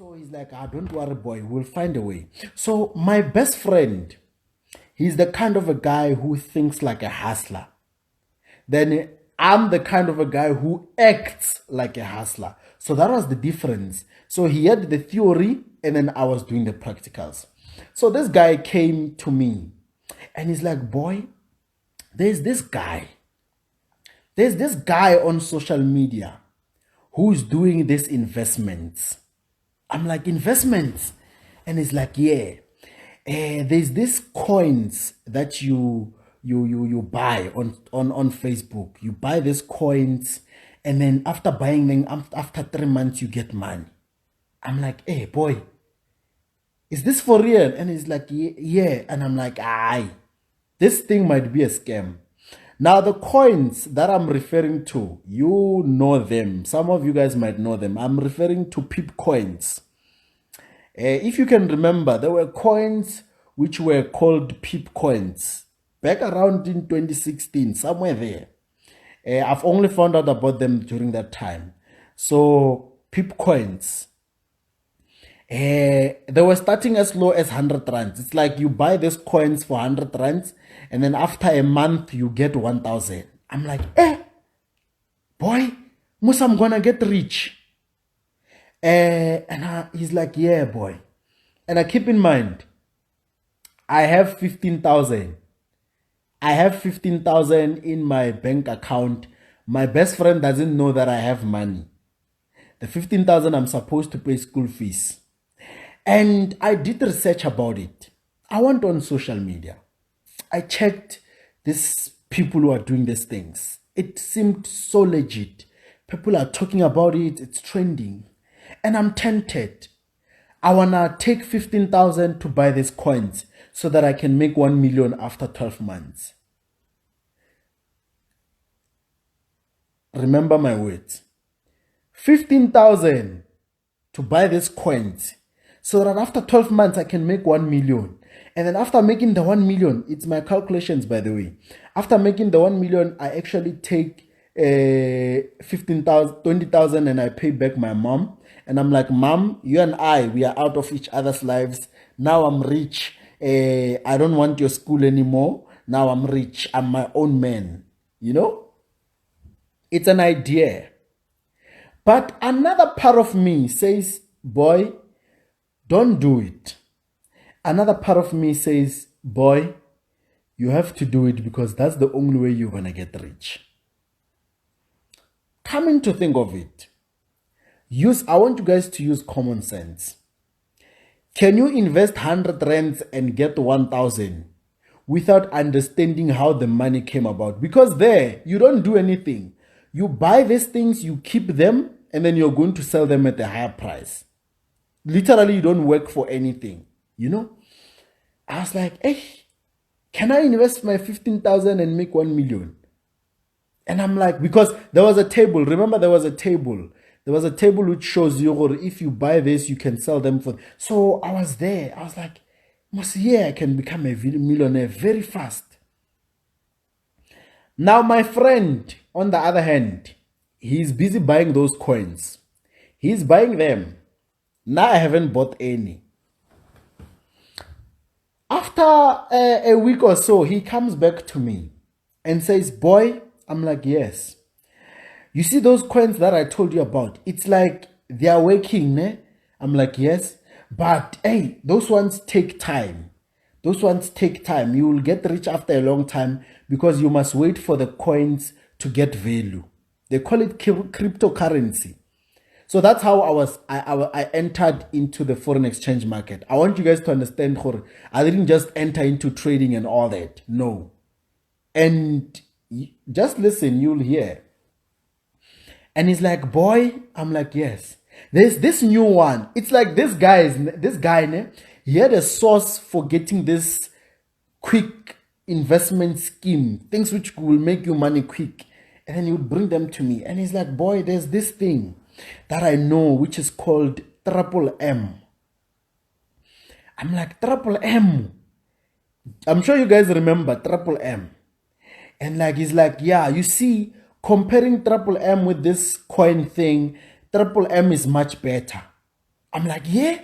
So he's like, ah, don't worry, boy, we'll find a way. So my best friend, he's the kind of a guy who thinks like a hustler. Then I'm the kind of a guy who acts like a hustler. So that was the difference. So he had the theory and then I was doing the practicals. So this guy came to me and he's like, boy, there's this guy. There's this guy on social media who's doing these investments. I'm like, investments? And he's like, yeah. There's these coins that you buy on Facebook. You buy these coins, and then after buying them, after 3 months, you get money. I'm like, hey, boy, is this for real? And he's like, yeah. And I'm like, aye, this thing might be a scam. Now, the coins that I'm referring to, you know them. Some of you guys might know them. I'm referring to peep coins. If you can remember, there were coins which were called peep coins back around in 2016, somewhere there. I've only found out about them during that time. So, peep coins. They were starting as low as 100 rands. It's like you buy these coins for 100 rands, and then after a month, you get 1,000. I'm like, boy, Musa, I'm gonna get rich. He's like, yeah, boy. And I keep in mind, I have 15,000. I have 15,000 in my bank account. My best friend doesn't know that I have money. The 15,000 I'm supposed to pay school fees. And I did research about it. I went on social media. I checked these people who are doing these things. It seemed so legit. People are talking about it. It's trending. And I'm tempted. I want to take 15,000 to buy these coins so that I can make 1 million after 12 months. Remember my words. 15,000 to buy these coins so that after 12 months I can make 1 million. And then after making the 1 million, it's my calculations, by the way. After making the 1 million, I actually take 15,000, 20,000 and I pay back my mom. And I'm like, Mom, you and I, we are out of each other's lives. Now I'm rich. I don't want your school anymore. Now I'm rich. I'm my own man. You know? It's an idea. But another part of me says, boy, don't do it. Another part of me says, boy, you have to do it because that's the only way you're going to get rich. Coming to think of it, I want you guys to use common sense. Can you invest 100 rands and get 1,000 without understanding how the money came about? Because there, you don't do anything. You buy these things, you keep them, and then you're going to sell them at a higher price. Literally, you don't work for anything, you know? I was like, hey, can I invest my 15,000 and make 1 million? And I'm like, because there was a table. Remember, there was a table. There was a table which shows you, or if you buy this, you can sell them for. So I was there. I was like, yeah, I can become a millionaire very fast. Now, my friend, on the other hand, he's busy buying those coins. He's buying them. Now I haven't bought any. After a week or so, he comes back to me and says, boy, I'm like, yes. You see those coins that I told you about? It's like they are working, ne? I'm like, yes. But hey, those ones take time. Those ones take time. You will get rich after a long time because you must wait for the coins to get value. They call it cryptocurrency. So that's how I entered into the foreign exchange market. I want you guys to understand, I didn't just enter into trading and all that. No. And just listen, you'll hear. And he's like, boy, I'm like, yes. There's this new one. It's like this guy, he had a source for getting this quick investment scheme, things which will make you money quick. And then he would bring them to me. And he's like, boy, there's this thing that I know, which is called Triple M. I'm like, Triple M. I'm sure you guys remember Triple M. And like, he's like, yeah, you see, comparing Triple M with this coin thing, Triple M is much better. I'm like, yeah.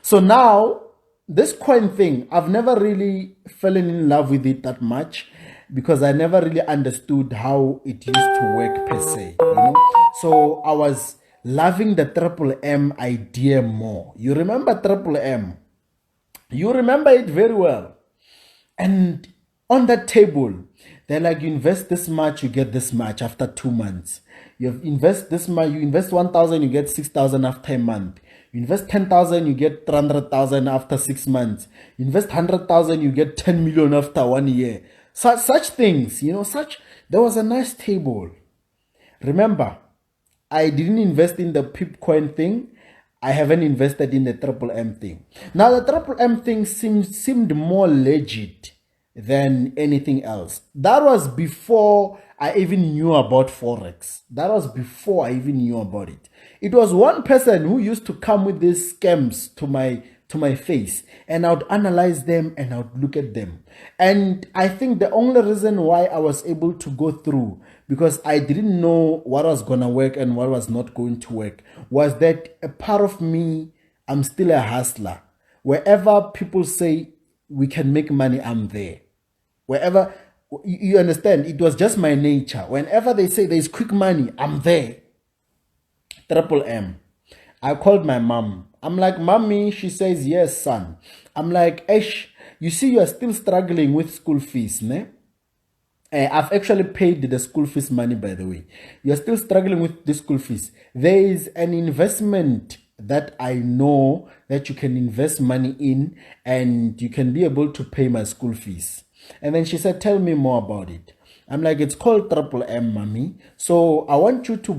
So now, this coin thing, I've never really fallen in love with it that much because I never really understood how it used to work per se, you know. So I was loving the Triple M idea more. You remember Triple M? You remember it very well. And on that table, they're like, you invest this much, you get this much after 2 months. You invest this much, you invest 1,000, you get 6,000 after a month. You invest 10,000, you get 300,000 after 6 months. You invest 100,000, you get 10 million after 1 year. Such things, you know, there was a nice table. Remember, I didn't invest in the pip coin thing. I haven't invested in the Triple M thing. Now, the Triple M thing seemed more legit than anything else. That was before I even knew about Forex. That was before I even knew about it. It was one person who used to come with these scams to my face, and I would analyze them and I would look at them. And I think the only reason why I was able to go through, because I didn't know what was going to work and what was not going to work, was that a part of me, I'm still a hustler. Wherever people say we can make money, I'm there. Wherever, you understand, it was just my nature. Whenever they say there's quick money, I'm there. Triple M. I called my mom. I'm like, Mommy. She says, yes, son. I'm like, Ash, you see, you are still struggling with school fees, ne? I've actually paid the school fees money, by the way. You're still struggling with the school fees. There is an investment that I know that you can invest money in and you can be able to pay my school fees. And then she said, tell me more about it. I'm like, it's called Triple M, Mommy. So I want you to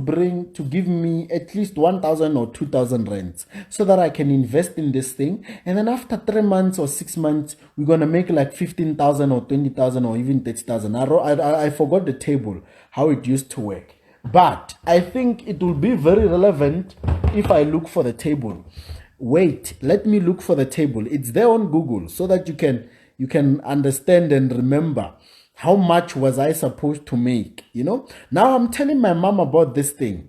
give me at least 1,000 or 2,000 rands so that I can invest in this thing. And then after 3 months or 6 months, we're going to make like 15,000 or 20,000 or even 30,000. I forgot the table, how it used to work. But I think it will be very relevant if I look for the table. Wait, let me look for the table. It's there on Google so that you can understand and remember. How much was I supposed to make? You know, now I'm telling my mom about this thing.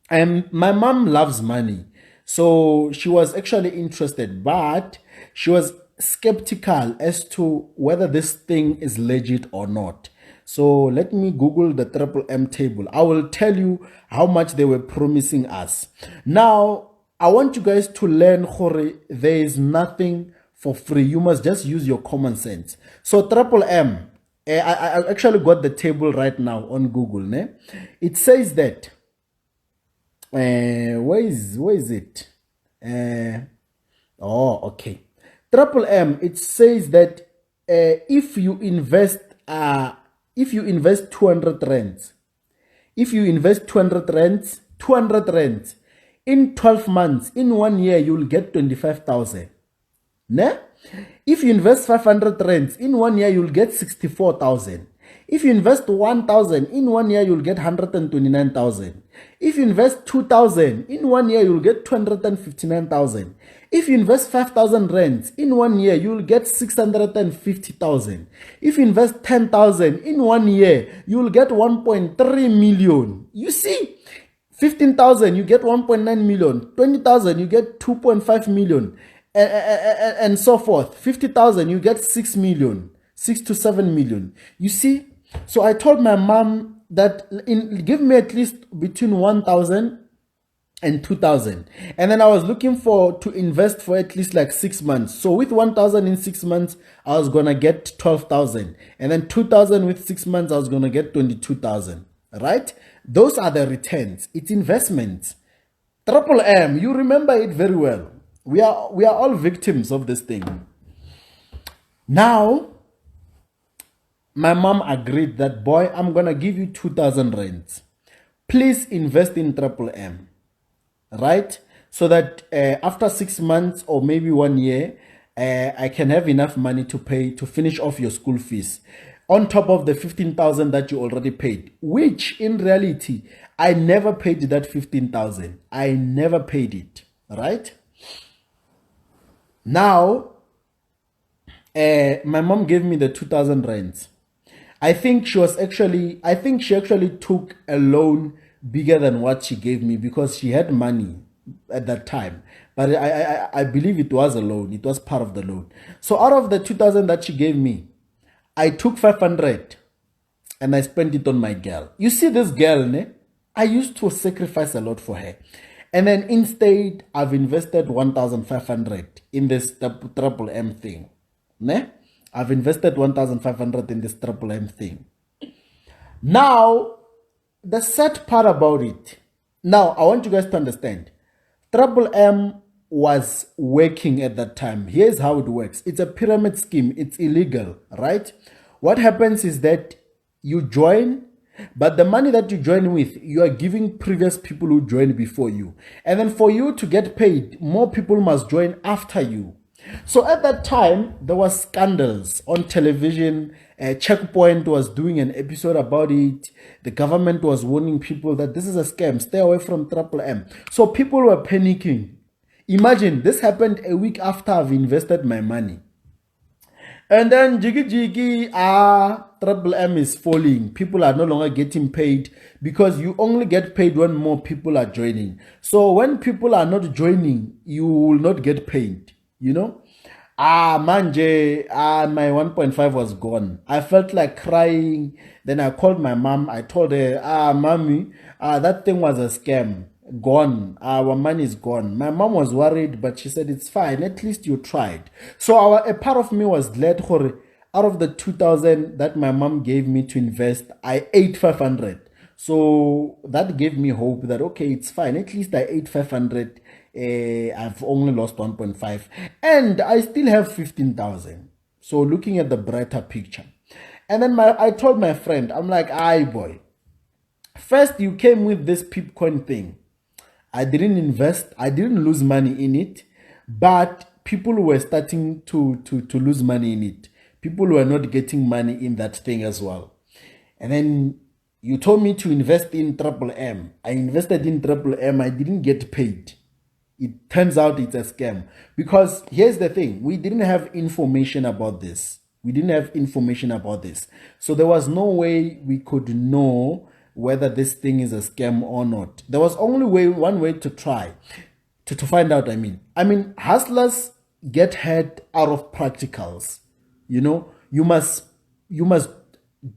And my mom loves money. So she was actually interested, but she was skeptical as to whether this thing is legit or not. So let me Google the Triple M table. I will tell you how much they were promising us. Now, I want you guys to learn, Hore, there is nothing for free. You must just use your common sense. So Triple M, I actually got the table right now on Google. Ne? It says that, where is it? Okay. Triple M, it says that if you invest 200 rands, if you invest 200 rands, in 12 months, in 1 year, you'll get 25,000. Ne? If you invest 500 rands, in 1 year, you'll get 64,000. If you invest 1,000, in 1 year, you'll get 129,000. If you invest 2,000, in 1 year, you'll get 259,000. If you invest 5,000 rands, in 1 year, you'll get 650,000. If you invest 10,000, in 1 year, you'll get 1.3 million. You see? 15,000, you get 1.9 million. 20,000, you get 2.5 million. And so forth. 50,000, you get 6 million, 6 to 7 million. You see? So I told my mom that give me at least between 1,000 and 2,000. And then I was looking to invest for at least like 6 months. So with 1,000 in 6 months, I was going to get 12,000. And then 2,000 with 6 months, I was going to get 22,000. Right? Those are the returns. It's investments. Triple M, you remember it very well. We are all victims of this thing. Now, my mom agreed that, boy, I'm going to give you 2,000 rands. Please invest in Triple M. Right? So that after 6 months or maybe 1 year, I can have enough money to finish off your school fees. On top of the 15,000 that you already paid, which in reality, I never paid that 15,000. I never paid it. Right? Now, my mom gave me the 2,000 rands. I think she actually took a loan bigger than what she gave me because she had money at that time. But I believe it was a loan. It was part of the loan. So out of the 2,000 that she gave me, I took 500 and I spent it on my girl. You see this girl, ne? I used to sacrifice a lot for her. And then instead, I've invested 1,500 in this triple M thing. Ne? I've invested 1,500 in this triple M thing. Now, the sad part about it, now I want you guys to understand, triple M was working at that time. Here's how it works. It's a pyramid scheme. It's illegal, right? What happens is that you join, but the money that you join with, you are giving previous people who joined before you. And then for you to get paid, more people must join after you. So at that time, there was scandals on television. Checkpoint was doing an episode about it. The government was warning people that this is a scam. Stay away from triple M. So people were panicking. Imagine this happened a week after I've invested my money. And then jiggy, triple M is falling. People are no longer getting paid because you only get paid when more people are joining. So when people are not joining, you will not get paid, you know? Manje, my 1.5 was gone. I felt like crying. Then I called my mom. I told her, mommy, that thing was a scam. Gone. Our money is gone. My mom was worried, but she said, it's fine. At least you tried. So a part of me was glad for out of the 2,000 that my mom gave me to invest, I ate 500. So that gave me hope that, okay, it's fine. At least I ate 500. I've only lost 1.5 and I still have 15,000. So looking at the brighter picture. And then I told my friend, I'm like, aye boy, first you came with this Pipcoin thing. I didn't invest. I didn't lose money in it, but people were starting to lose money in it. People were not getting money in that thing as well. And then you told me to invest in triple M. I invested in triple M. I didn't get paid. It turns out it's a scam. Because here's the thing. We didn't have information about this. We didn't have information about this. So there was no way we could know whether this thing is a scam or not. There was only one way to try to find out. I mean, hustlers get hurt out of practicals. You know, you must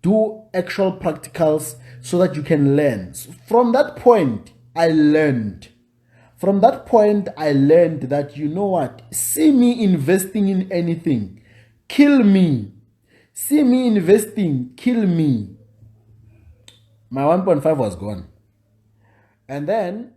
do actual practicals so that you can learn. So from that point, I learned. From that point, I learned that, you know what? See me investing in anything, kill me. See me investing, kill me. My 1.5 was gone. And then